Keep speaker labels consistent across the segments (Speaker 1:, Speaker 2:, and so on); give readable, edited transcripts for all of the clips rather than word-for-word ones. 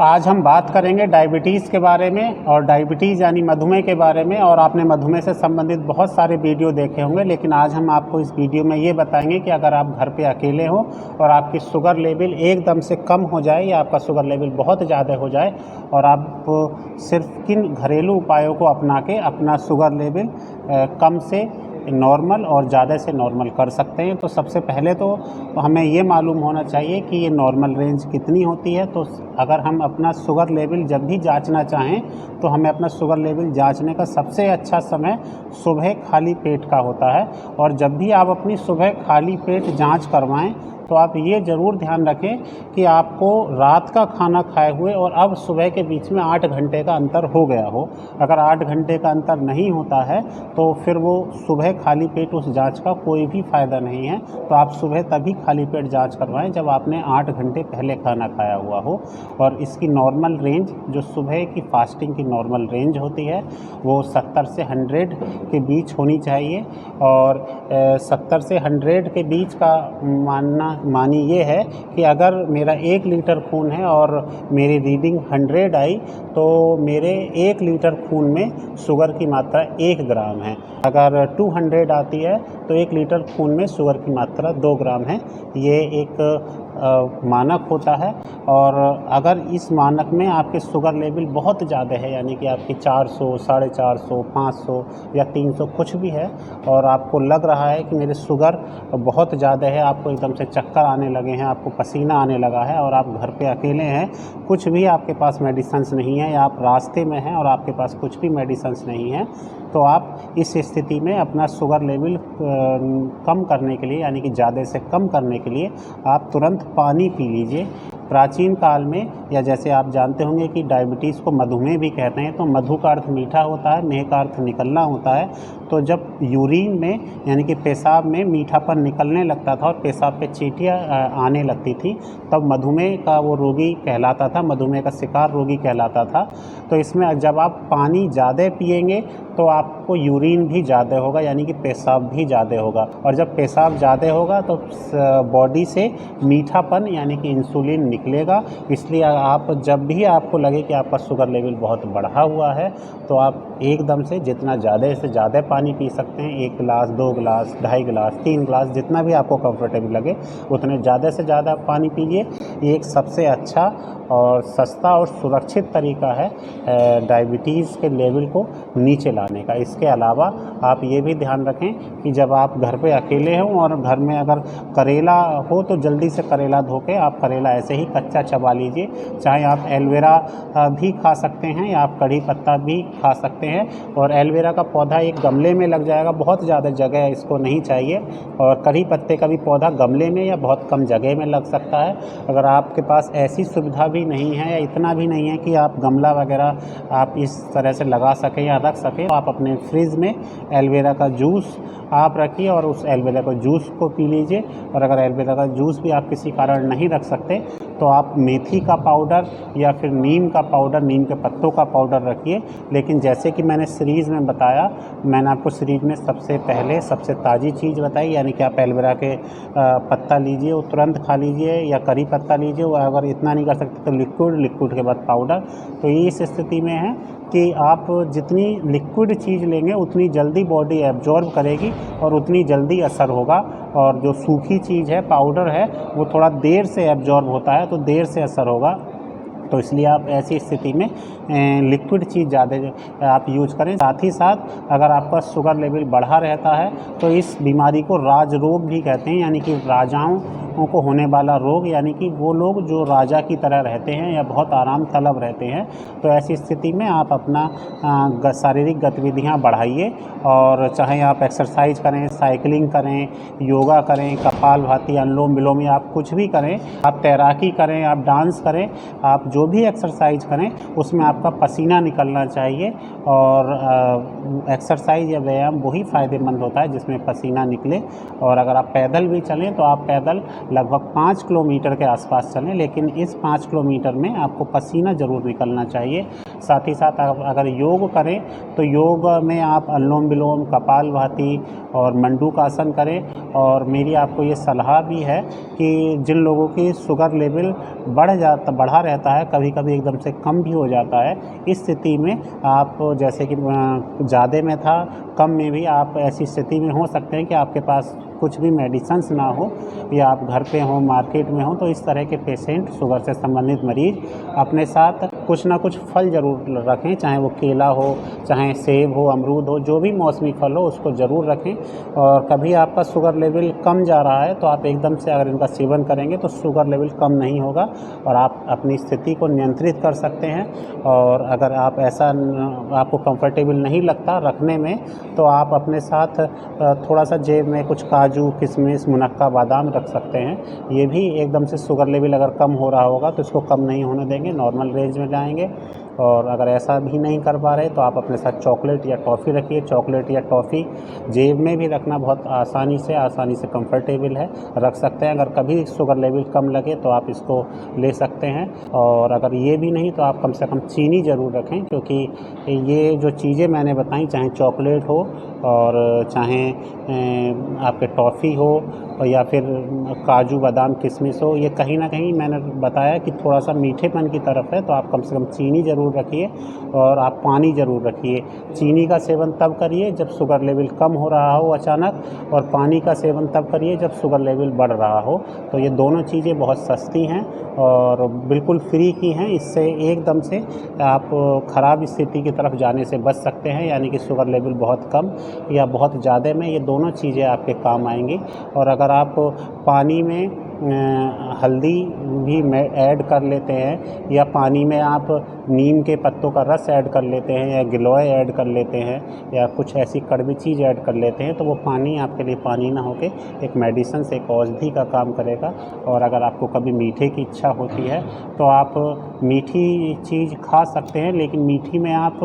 Speaker 1: आज हम बात करेंगे डायबिटीज़ के बारे में और डायबिटीज़ यानी मधुमेह के बारे में। और आपने मधुमेह से संबंधित बहुत सारे वीडियो देखे होंगे, लेकिन आज हम आपको इस वीडियो में ये बताएंगे कि अगर आप घर पे अकेले हो और आपकी शुगर लेवल एकदम से कम हो जाए या आपका शुगर लेवल बहुत ज़्यादा हो जाए और आप सिर्फ किन घरेलू उपायों को अपना के अपना शुगर लेवल कम से नॉर्मल और ज़्यादा से नॉर्मल कर सकते हैं। तो सबसे पहले तो हमें ये मालूम होना चाहिए कि ये नॉर्मल रेंज कितनी होती है। तो अगर हम अपना शुगर लेवल जब भी जांचना चाहें तो हमें अपना शुगर लेवल जांचने का सबसे अच्छा समय सुबह खाली पेट का होता है। और जब भी आप अपनी सुबह खाली पेट जांच करवाएं तो आप ये ज़रूर ध्यान रखें कि आपको रात का खाना खाए हुए और अब सुबह के बीच में 8 घंटे का अंतर हो गया हो। अगर 8 घंटे का अंतर नहीं होता है तो फिर वो सुबह खाली पेट उस जांच का कोई भी फ़ायदा नहीं है। तो आप सुबह तभी खाली पेट जांच करवाएं जब आपने 8 घंटे पहले खाना खाया हुआ हो। और इसकी नॉर्मल रेंज जो सुबह की फास्टिंग की नॉर्मल रेंज होती है वो 70 से 100 के बीच होनी चाहिए। और 70 से 100 के बीच का मानी ये है कि अगर मेरा 1 लीटर खून है और मेरी रीडिंग 100 आई तो मेरे 1 लीटर खून में शुगर की मात्रा 1 ग्राम है। अगर 200 आती है तो 1 लीटर खून में शुगर की मात्रा 2 ग्राम है। ये एक मानक होता है। और अगर इस मानक में आपके शुगर लेवल बहुत ज़्यादा है यानी कि आपकी 400, 450, 500 या 300 कुछ भी है और आपको लग रहा है कि मेरे शुगर बहुत ज़्यादा है, आपको एकदम से चक्कर आने लगे हैं, आपको पसीना आने लगा है और आप घर पे अकेले हैं, कुछ भी आपके पास मेडिसिन्स नहीं है या आप रास्ते में हैं और आपके पास कुछ भी मेडिसिन्स नहीं है, तो आप इस स्थिति में अपना शुगर लेवल कम करने के लिए यानी कि ज़्यादा से कम करने के लिए आप तुरंत पानी पी लीजिए। प्राचीन काल में या जैसे आप जानते होंगे कि डायबिटीज़ को मधुमेह भी कहते हैं। तो मधु का अर्थ मीठा होता है, मेह का अर्थ निकलना होता है। तो जब यूरिन में यानी कि पेशाब में मीठापन निकलने लगता था और पेशाब पे चींटियाँ आने लगती थी तब मधुमेह का वो रोगी कहलाता था, मधुमेह का शिकार रोगी कहलाता था। तो इसमें जब आप पानी ज़्यादा पिएंगे तो आपको यूरिन भी ज़्यादा होगा यानी कि पेशाब भी ज़्यादा होगा। और जब पेशाब ज़्यादा होगा तो बॉडी से मीठापन यानी कि इंसुलिन निकलेगा। इसलिए आप जब भी आपको लगे कि आपका शुगर लेवल बहुत बढ़ा हुआ है तो आप एकदम से जितना ज़्यादा से ज़्यादा पानी पी सकते हैं, 1 गिलास, 2 गिलास, 2.5 गिलास, 3 गिलास, जितना भी आपको कंफर्टेबल लगे उतने ज़्यादा से ज़्यादा पानी पीजिए। ये एक सबसे अच्छा और सस्ता और सुरक्षित तरीका है डायबिटीज़ के लेवल को नीचे लाने का। इसके अलावा आप ये भी ध्यान रखें कि जब आप घर पे अकेले हों और घर में अगर करेला हो तो जल्दी से करेला धो के आप करेला ऐसे ही कच्चा चबा लीजिए। चाहे आप एलोवेरा भी खा सकते हैं या आप कड़ी पत्ता भी खा सकते हैं। और एलोवेरा का पौधा एक गमले में लग जाएगा, बहुत ज़्यादा जगह इसको नहीं चाहिए। और कड़ी पत्ते का भी पौधा गमले में या बहुत कम जगह में लग सकता है। अगर आपके पास ऐसी सुविधा भी नहीं है या इतना भी नहीं है कि आप गमला वगैरह आप इस तरह से लगा सकें या रख सकें, आप अपने फ्रिज में एलोवेरा का जूस आप रखिए और उस एलोवेरा का जूस को पी लीजिए। और अगर एलोवेरा का जूस भी आप किसी कारण नहीं रख सकते तो आप मेथी का पाउडर या फिर नीम का पाउडर, नीम के पत्तों का पाउडर रखिए। लेकिन जैसे कि मैंने सीरीज़ में बताया, मैंने आपको सीरीज़ में सबसे पहले सबसे ताज़ी चीज़ बताई यानी कि आप एलोवेरा के पत्ता लीजिए, वो तुरंत खा लीजिए या करी पत्ता लीजिए। वो अगर इतना नहीं कर सकते तो लिक्विड के बाद पाउडर। तो ये इस स्थिति में है कि आप जितनी लिक्विड चीज़ लेंगे उतनी जल्दी बॉडी एब्जॉर्ब करेगी और उतनी जल्दी असर होगा। और जो सूखी चीज़ है, पाउडर है, वो थोड़ा देर से एब्जॉर्ब होता है तो देर से असर होगा। तो इसलिए आप ऐसी स्थिति में लिक्विड चीज़ ज़्यादा आप यूज करें। साथ ही साथ अगर आपका शुगर लेवल बढ़ा रहता है तो इस बीमारी को राज रोग भी कहते हैं यानी कि राजाओं को होने वाला रोग, यानी कि वो लोग जो राजा की तरह रहते हैं या बहुत आराम तलब रहते हैं। तो ऐसी स्थिति में आप अपना शारीरिक गतिविधियां बढ़ाइए और चाहे आप एक्सरसाइज करें, साइकिलिंग करें, योगा करें, कपालभाति, अनुलोम विलोम या आप कुछ भी करें, आप तैराकी करें, आप डांस करें, आप जो भी एक्सरसाइज करें उसमें आपका पसीना निकलना चाहिए। और एक्सरसाइज या व्यायाम वही फ़ायदेमंद होता है जिसमें पसीना निकले। और अगर आप पैदल भी चलें तो आप पैदल लगभग 5 किलोमीटर के आसपास चलें, लेकिन इस 5 किलोमीटर में आपको पसीना ज़रूर निकलना चाहिए। साथ ही साथ अगर योग करें तो योग में आप अनुलोम विलोम, कपालभाति और मंडूकासन करें। और मेरी आपको ये सलाह भी है कि जिन लोगों की शुगर लेवल बढ़ा रहता है कभी कभी एकदम से कम भी हो जाता है। इस स्थिति में आप जैसे कि ज़्यादा में था, कम में भी आप ऐसी स्थिति में हो सकते हैं कि आपके पास कुछ भी मेडिसिन्स ना हो या आप घर पे हों, मार्केट में हों, तो इस तरह के पेशेंट, शुगर से संबंधित मरीज़ अपने साथ कुछ ना कुछ फल ज़रूर रखें, चाहे वो केला हो, चाहे सेब हो, अमरूद हो, जो भी मौसमी फल हो उसको ज़रूर रखें। और कभी आपका शुगर लेवल कम जा रहा है तो आप एकदम से अगर इनका सेवन करेंगे तो शुगर लेवल कम नहीं होगा और आप अपनी स्थिति को नियंत्रित कर सकते हैं। और अगर आप ऐसा आपको कंफर्टेबल नहीं लगता रखने में, तो आप अपने साथ थोड़ा सा जेब में कुछ काजू, किशमिश, मुनक्का, बादाम रख सकते हैं। ये भी एकदम से शुगर लेवल अगर कम हो रहा होगा तो इसको कम नहीं होने देंगे, नॉर्मल रेंज में लाएंगे। और अगर ऐसा भी नहीं कर पा रहे तो आप अपने साथ चॉकलेट या टॉफ़ी रखिए। चॉकलेट या टॉफ़ी जेब में भी रखना बहुत आसानी से कंफर्टेबल है, रख सकते हैं। अगर कभी शुगर लेवल कम लगे तो आप इसको ले सकते हैं। और अगर ये भी नहीं तो आप कम से कम चीनी ज़रूर रखें, क्योंकि ये जो चीज़ें मैंने बताई, चाहे चॉकलेट हो और चाहे आपके टॉफ़ी हो या फिर काजू, बादाम, किशमिश हो, ये कहीं ना कहीं मैंने बताया कि थोड़ा सा मीठेपन की तरफ है, तो आप कम से कम चीनी ज़रूर रखिए और आप पानी ज़रूर रखिए। चीनी का सेवन तब करिए जब शुगर लेवल कम हो रहा हो अचानक, और पानी का सेवन तब करिए जब शुगर लेवल बढ़ रहा हो। तो ये दोनों चीज़ें बहुत सस्ती हैं और बिल्कुल फ्री की हैं। इससे एकदम से आप ख़राब स्थिति की तरफ जाने से बच सकते हैं, यानी कि शुगर लेवल बहुत कम या बहुत ज़्यादा में ये दोनों चीज़ें आपके काम आएंगी। और अगर आप पानी में हल्दी भी ऐड कर लेते हैं या पानी में आप नीम के पत्तों का रस ऐड कर लेते हैं या गिलोय ऐड कर लेते हैं या कुछ ऐसी कड़वी चीज़ ऐड कर लेते हैं, तो वो पानी आपके लिए पानी ना होके एक मेडिसिन से, एक औषधि का काम करेगा। और अगर आपको कभी मीठे की इच्छा होती है तो आप मीठी चीज़ खा सकते हैं, लेकिन मीठी में आप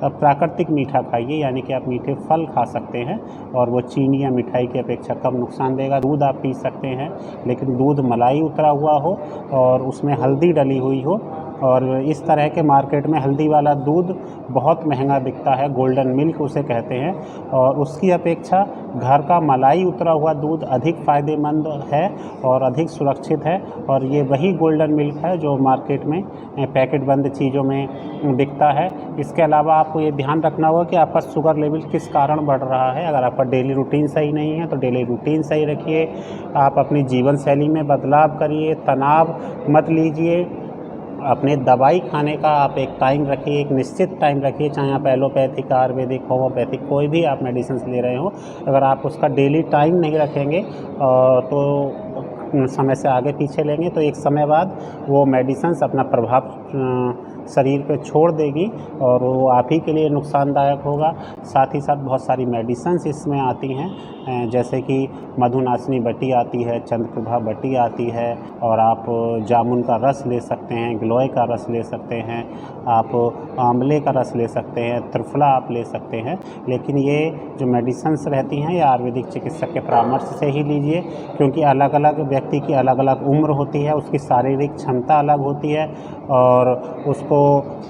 Speaker 1: प्राकृतिक मीठा खाइए, यानी कि आप मीठे फल खा सकते हैं और वो चीनी या मिठाई की अपेक्षा कम नुकसान देगा। दूध आप पी सकते हैं, लेकिन दूध मलाई उतरा हुआ हो और उसमें हल्दी डली हुई हो। और इस तरह के मार्केट में हल्दी वाला दूध बहुत महंगा बिकता है, गोल्डन मिल्क उसे कहते हैं, और उसकी अपेक्षा घर का मलाई उतरा हुआ दूध अधिक फ़ायदेमंद है और अधिक सुरक्षित है। और ये वही गोल्डन मिल्क है जो मार्केट में पैकेट बंद चीज़ों में बिकता है। इसके अलावा आपको ये ध्यान रखना होगा कि आपका शुगर लेवल किस कारण बढ़ रहा है। अगर आपका डेली रूटीन सही नहीं है तो डेली रूटीन सही रखिए। आप अपनी जीवन शैली में बदलाव करिए, तनाव मत लीजिए। अपने दवाई खाने का आप एक टाइम रखिए, एक निश्चित टाइम रखिए, चाहे आप एलोपैथिक, आयुर्वेदिक, होम्योपैथिक कोई भी आप मेडिसिन ले रहे हो, अगर आप उसका डेली टाइम नहीं रखेंगे तो समय से आगे पीछे लेंगे तो एक समय बाद वो मेडिसिन्स अपना प्रभाव शरीर पे छोड़ देगी और वो आप ही के लिए नुकसानदायक होगा। साथ ही साथ बहुत सारी मेडिसिन्स इसमें आती हैं, जैसे कि मधुनाशिनी बटी आती है, चंद्रप्रभा बटी आती है, और आप जामुन का रस ले सकते हैं, गिलोय का रस ले सकते हैं, आप आंवले का रस ले सकते हैं, त्रिफला आप ले सकते हैं। लेकिन ये जो मेडिसिन्स रहती हैं ये आयुर्वेदिक चिकित्सक के परामर्श से ही लीजिए, क्योंकि अलग अलग व्यक्ति की अलग अलग उम्र होती है, उसकी शारीरिक क्षमता अलग होती है और उसको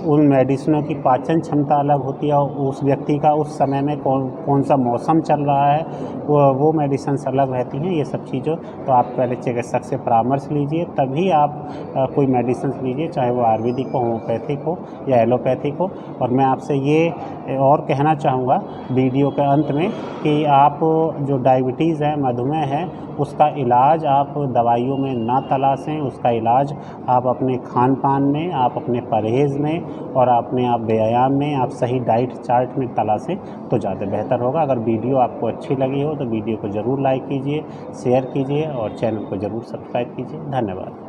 Speaker 1: उन मेडिसिनों की पाचन क्षमता अलग होती है, और उस व्यक्ति का उस समय में कौन सा मौसम चल रहा है वो मेडिसिन्स अलग रहती हैं। ये सब चीज़ों तो आप पहले चिकित्सक से परामर्श लीजिए, तभी आप कोई मेडिसिन लीजिए, चाहे वो आयुर्वेदिक हो, होम्योपैथिक हो या एलोपैथिक हो। और मैं आपसे ये और कहना चाहूँगा वीडियो के अंत में कि आप जो डायबिटीज़ है, मधुमेह है, उसका इलाज आप दवाइयों में ना तलाशें। उसका इलाज आप अपने खान पान में, आप अपने परहेज़ में और अपने आप व्यायाम में, आप सही डाइट चार्ट में तलाशें तो ज़्यादा बेहतर होगा। अगर वीडियो आपको अच्छी लगी हो तो वीडियो को ज़रूर लाइक कीजिए, शेयर कीजिए और चैनल को ज़रूर सब्सक्राइब कीजिए। धन्यवाद।